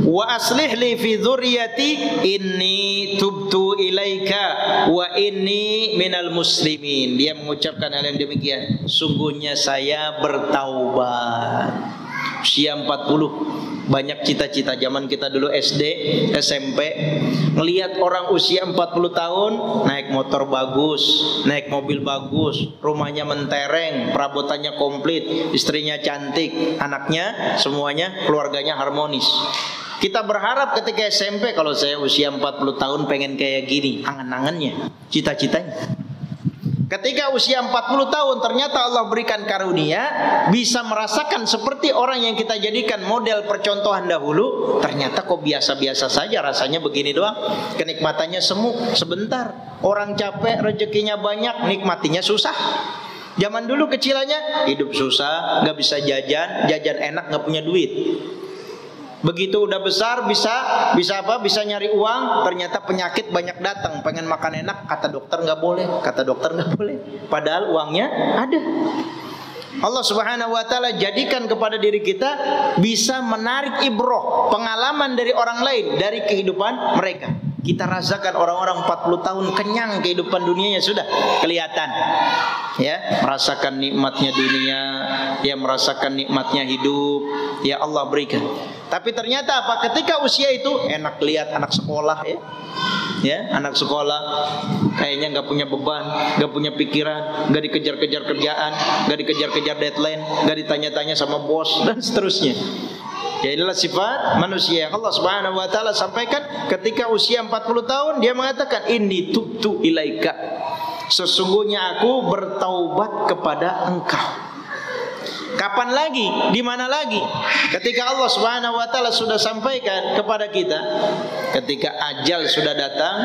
Wa aslih li fi dzurriyyati inni tubtu ilaika wa inni minal muslimin. Dia mengucapkan hal yang demikian, sungguhnya saya bertaubat. Usia 40, banyak cita-cita. Zaman kita dulu SD, SMP, ngelihat orang usia 40 tahun naik motor bagus, naik mobil bagus, rumahnya mentereng, perabotannya komplit, istrinya cantik, anaknya semuanya, keluarganya harmonis. Kita berharap ketika SMP, kalau saya usia 40 tahun pengen kayak gini, angan-angannya, cita-citanya. Ketika usia 40 tahun ternyata Allah berikan karunia, bisa merasakan seperti orang yang kita jadikan model percontohan dahulu, ternyata kok biasa-biasa saja rasanya, begini doang. Kenikmatannya semu sebentar. Orang capek, rezekinya banyak, nikmatinya susah. Zaman dulu kecilannya hidup susah, gak bisa jajan, jajan enak gak punya duit. Begitu udah besar bisa apa? Bisa nyari uang, ternyata penyakit banyak datang, pengen makan enak, kata dokter nggak boleh, kata dokter nggak boleh. Padahal uangnya ada. Allah Subhanahu wa taala jadikan kepada diri kita bisa menarik ibroh, pengalaman dari orang lain, dari kehidupan mereka. Kita rasakan orang-orang 40 tahun kenyang kehidupan dunianya, sudah kelihatan. Ya, merasakan nikmatnya dunia, ya merasakan nikmatnya hidup, ya Allah berikan. Tapi ternyata apa? Ketika usia itu enak lihat anak sekolah, ya anak sekolah kayaknya nggak punya beban, nggak punya pikiran, nggak dikejar-kejar kerjaan, nggak dikejar-kejar deadline, nggak ditanya-tanya sama bos dan seterusnya. Ya, inilah sifat manusia yang Allah Subhanahu wa taala sampaikan ketika usia 40 tahun, dia mengatakan inni tubtu ilaika, sesungguhnya aku bertaubat kepada engkau. Kapan lagi? Di mana lagi? Ketika Allah Subhanahu wa taala sudah sampaikan kepada kita, ketika ajal sudah datang,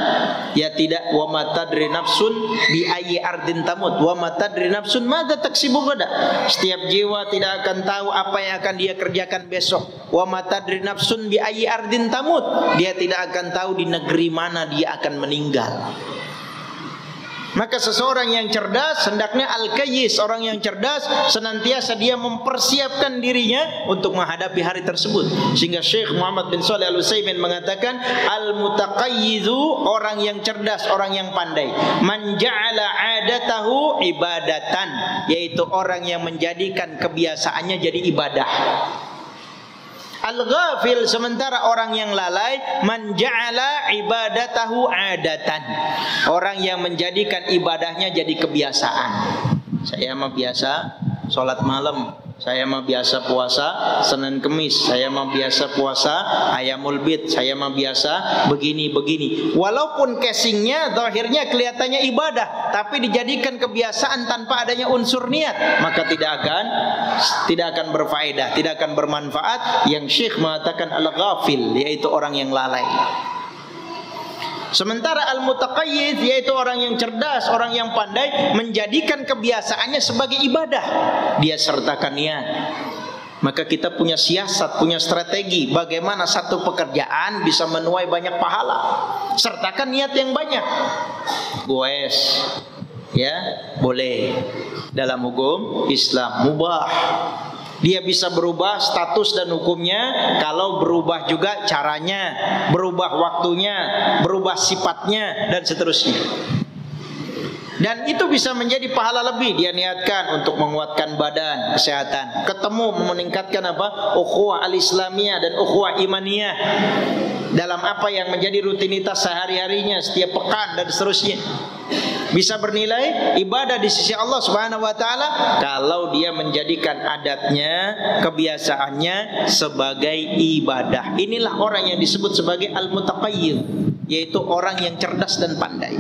ya tidak, wa ma tadri nafsun bi ayyi ardin tamut wa ma tadri nafsun madza taksibu gada. Setiap jiwa tidak akan tahu apa yang akan dia kerjakan besok. Wa ma tadri nafsun bi ayyi ardin tamut. Dia tidak akan tahu di negeri mana dia akan meninggal. Maka seseorang yang cerdas, hendaknya al-kayyis, orang yang cerdas, senantiasa dia mempersiapkan dirinya untuk menghadapi hari tersebut. Sehingga Syekh Muhammad bin Shalih Al-Utsaimin mengatakan, al-mutaqayyizu, orang yang cerdas, orang yang pandai, man ja'ala 'adatahu ibadatan, yaitu orang yang menjadikan kebiasaannya jadi ibadah. Al-ghafil, sementara orang yang lalai, man ja'ala ibadatahu adatan, orang yang menjadikan ibadahnya jadi kebiasaan. Saya mah biasa sholat malam, Saya mah biasa puasa Senin Kemis, saya mah biasa puasa Ayamul Bid, saya mah biasa begini-begini. Walaupun casingnya, zahirnya kelihatannya ibadah, tapi dijadikan kebiasaan tanpa adanya unsur niat, maka tidak akan berfaedah, tidak akan bermanfaat. Yang Syekh mengatakan al-ghafil, yaitu orang yang lalai. Sementara al-mutaqayyid, yaitu orang yang cerdas, orang yang pandai, menjadikan kebiasaannya sebagai ibadah. Dia sertakan niat. Maka kita punya siasat, punya strategi bagaimana satu pekerjaan bisa menuai banyak pahala. Sertakan niat yang banyak. Goes, ya boleh dalam hukum Islam, mubah. Dia bisa berubah status dan hukumnya kalau berubah juga caranya, berubah waktunya, berubah sifatnya, dan seterusnya. Dan itu bisa menjadi pahala lebih. Dia niatkan untuk menguatkan badan, kesehatan, ketemu meningkatkan apa? Ukhuwah al-islamiyah dan ukhuwah imaniyah dalam apa yang menjadi rutinitas sehari-harinya, setiap pekan dan seterusnya. Bisa bernilai ibadah di sisi Allah Subhanahu wa taala kalau dia menjadikan adatnya, kebiasaannya sebagai ibadah. Inilah orang yang disebut sebagai al-mutaqayyid, yaitu orang yang cerdas dan pandai.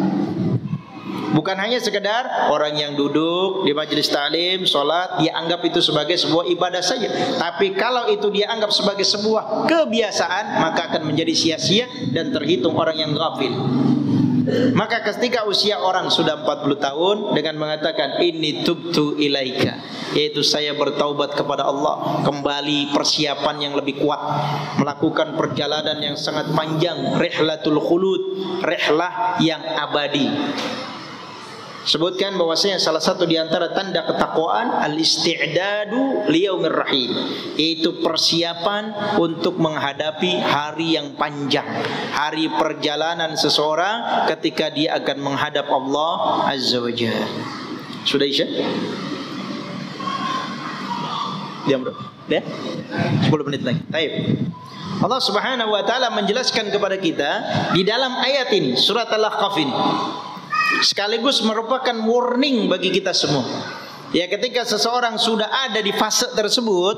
Bukan hanya sekedar orang yang duduk di majelis ta'lim, sholat, dia anggap itu sebagai sebuah ibadah saja. Tapi kalau itu dia anggap sebagai sebuah kebiasaan, maka akan menjadi sia-sia dan terhitung orang yang ghafil. Maka ketika usia orang sudah 40 tahun dengan mengatakan inni tubtu ilaika, yaitu saya bertaubat kepada Allah, kembali persiapan yang lebih kuat, melakukan perjalanan yang sangat panjang, rihlatul khulud, rihlah yang abadi. Sebutkan bahwasanya salah satu di antara tanda ketakwaan al-isti'dadu liyaumir rahim, yaitu persiapan untuk menghadapi hari yang panjang, hari perjalanan seseorang ketika dia akan menghadap Allah Azza wa Jalla. Sudah Isya? Diam bro. Ya? 10 menit lagi. Baik. Allah Subhanahu wa taala menjelaskan kepada kita di dalam ayat ini, surat Al-Ahqaf ini, sekaligus merupakan warning bagi kita semua. Ya, ketika seseorang sudah ada di fase tersebut,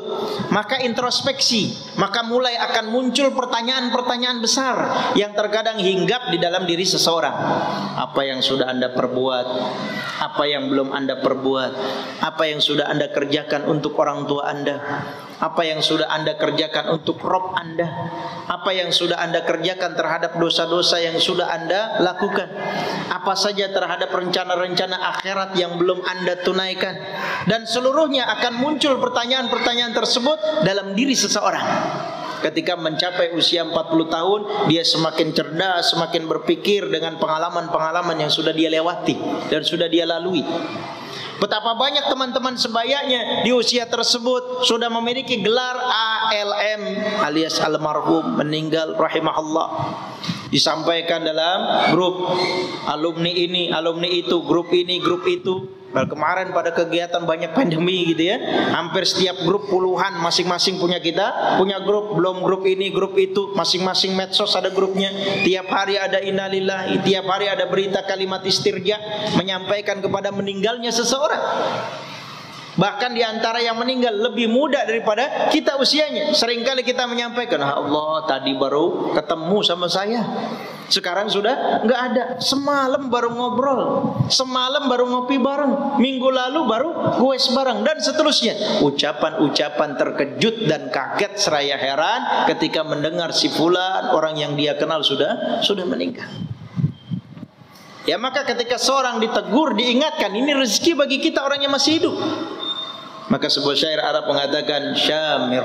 maka introspeksi, maka mulai akan muncul pertanyaan-pertanyaan besar yang terkadang hinggap di dalam diri seseorang. Apa yang sudah Anda perbuat? Apa yang belum Anda perbuat? Apa yang sudah Anda kerjakan untuk orang tua Anda? Apa yang sudah Anda kerjakan untuk Rob Anda? Apa yang sudah Anda kerjakan terhadap dosa-dosa yang sudah Anda lakukan? Apa saja terhadap rencana-rencana akhirat yang belum Anda tunaikan? Dan seluruhnya akan muncul pertanyaan-pertanyaan tersebut dalam diri seseorang. Ketika mencapai usia 40 tahun, dia semakin cerdas, semakin berpikir dengan pengalaman-pengalaman yang sudah dia lewati dan sudah dia lalui. Betapa banyak teman-teman sebayanya di usia tersebut sudah memiliki gelar ALM alias almarhum meninggal rahimahullah. Disampaikan dalam grup alumni ini, alumni itu, grup ini, grup itu. Kemarin pada kegiatan banyak pandemi gitu ya, hampir setiap grup puluhan, masing-masing punya grup, belum grup ini, grup itu, masing-masing medsos ada grupnya. Tiap hari ada innalillahi, tiap hari ada berita kalimat istirja menyampaikan kepada meninggalnya seseorang. Bahkan di antara yang meninggal lebih muda daripada kita usianya. Seringkali kita menyampaikan, Allah tadi baru ketemu sama saya, sekarang sudah nggak ada. Semalam baru ngobrol, semalam baru ngopi bareng, minggu lalu baru goes bareng, dan seterusnya. Ucapan-ucapan terkejut dan kaget seraya heran ketika mendengar si fulan, orang yang dia kenal sudah meninggal. Ya, maka ketika seorang ditegur, diingatkan, ini rezeki bagi kita orang yang masih hidup. Maka sebuah syair Arab mengatakan, Syamir,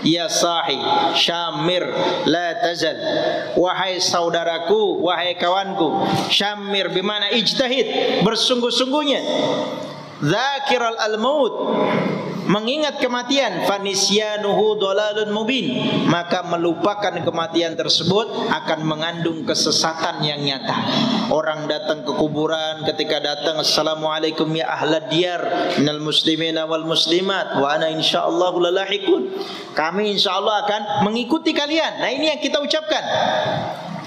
ya sahi, Syamir, la tazal. Wahai saudaraku, wahai kawanku. Syamir bimana ijtahid, bersungguh-sungguhnya. Zakiral al-maut, mengingat kematian. Fanisyanuhu dolalun mubin, maka melupakan kematian tersebut akan mengandung kesesatan yang nyata. Orang datang ke kuburan, ketika datang, assalamualaikum ya ahlad diyar minal muslimina wal muslimat wa ana insyaallah lalahikun, kami insyaallah akan mengikuti kalian. Nah, ini yang kita ucapkan.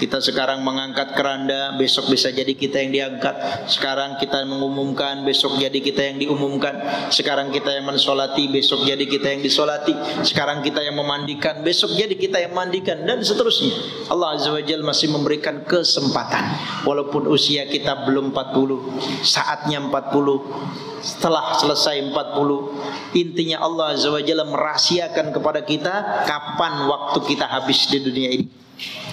Kita sekarang mengangkat keranda, besok bisa jadi kita yang diangkat. Sekarang kita mengumumkan, besok jadi kita yang diumumkan. Sekarang kita yang mensolati, besok jadi kita yang disolati. Sekarang kita yang memandikan, besok jadi kita yang memandikan, dan seterusnya. Allah Azza wa Jalla masih memberikan kesempatan. Walaupun usia kita belum 40, saatnya 40, setelah selesai 40, intinya Allah Azza wa Jalla merahasiakan kepada kita kapan waktu kita habis di dunia ini.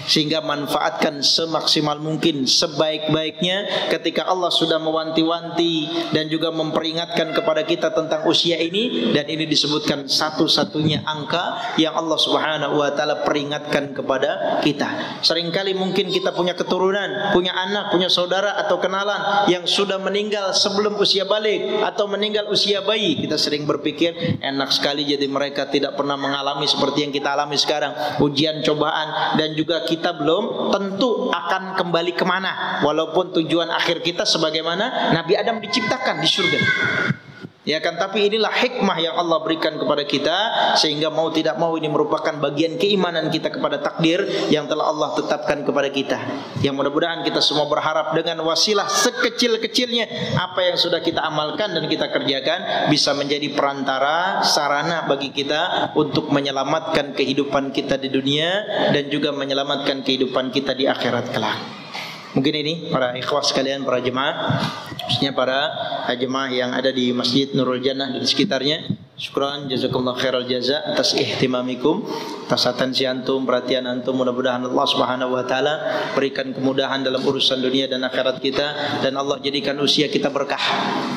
Sehingga manfaatkan semaksimal mungkin, sebaik-baiknya ketika Allah sudah mewanti-wanti dan juga memperingatkan kepada kita tentang usia ini. Dan ini disebutkan satu-satunya angka yang Allah Subhanahu wa ta'ala peringatkan kepada kita. Seringkali mungkin kita punya keturunan, punya anak, punya saudara atau kenalan yang sudah meninggal sebelum usia balik atau meninggal usia bayi. Kita sering berpikir, enak sekali jadi mereka tidak pernah mengalami seperti yang kita alami sekarang, ujian, cobaan, dan juga kita belum tentu akan kembali kemana, walaupun tujuan akhir kita sebagaimana Nabi Adam diciptakan di surga. Ya kan, tapi inilah hikmah yang Allah berikan kepada kita, sehingga mau tidak mau ini merupakan bagian keimanan kita kepada takdir yang telah Allah tetapkan kepada kita. Yang mudah-mudahan kita semua berharap dengan wasilah sekecil-kecilnya apa yang sudah kita amalkan dan kita kerjakan bisa menjadi perantara, sarana bagi kita untuk menyelamatkan kehidupan kita di dunia dan juga menyelamatkan kehidupan kita di akhirat kelak. Mungkin ini para ikhwah sekalian, para jemaah, khususnya para jemaah yang ada di Masjid Nurul Jannah dan sekitarnya. Syukran, jazakumullah khairal jaza atas ihtimamikum, atas atensi antum, perhatian antum. Mudah-mudahan Allah Subhanahu wa taala berikan kemudahan dalam urusan dunia dan akhirat kita, dan Allah jadikan usia kita berkah.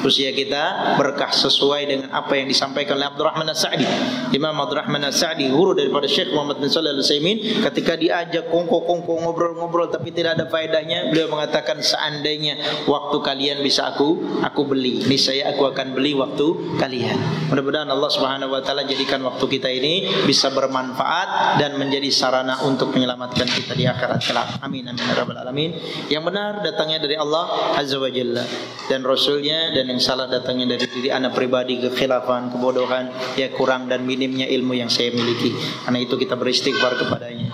Usia kita berkah sesuai dengan apa yang disampaikan oleh Abdurrahman As-Sa'di. Imam Abdurrahman As-Sa'di, guru daripada Syekh Muhammad bin Shalih Al-Utsaimin, ketika diajak kongko-kongko, ngobrol-ngobrol tapi tidak ada faedahnya, beliau mengatakan, seandainya waktu kalian bisa aku beli, niscaya aku akan beli waktu kalian. Mudah-mudahan Allah Subhanahu wa taala jadikan waktu kita ini bisa bermanfaat dan menjadi sarana untuk menyelamatkan kita di akhirat kelak. Amin amin ya rabbal alamin. Yang benar datangnya dari Allah Azza wa Jalla dan Rasulnya, dan yang salah datangnya dari diri anak pribadi, kekhilafan, kebodohan, ya kurang dan minimnya ilmu yang saya miliki. Karena itu kita beristighfar kepadanya.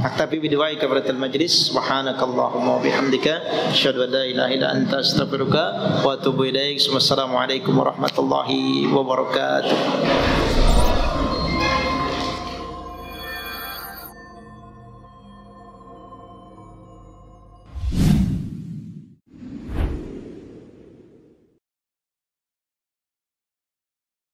Aktabi bidu'ai kafaratul majlis. Subhanakallahumma wa bihamdika asyhadu an la ilaha illa anta astaghfiruka wa atubu ilaik. Wassalamualaikum warahmatullahi wabarakatuh.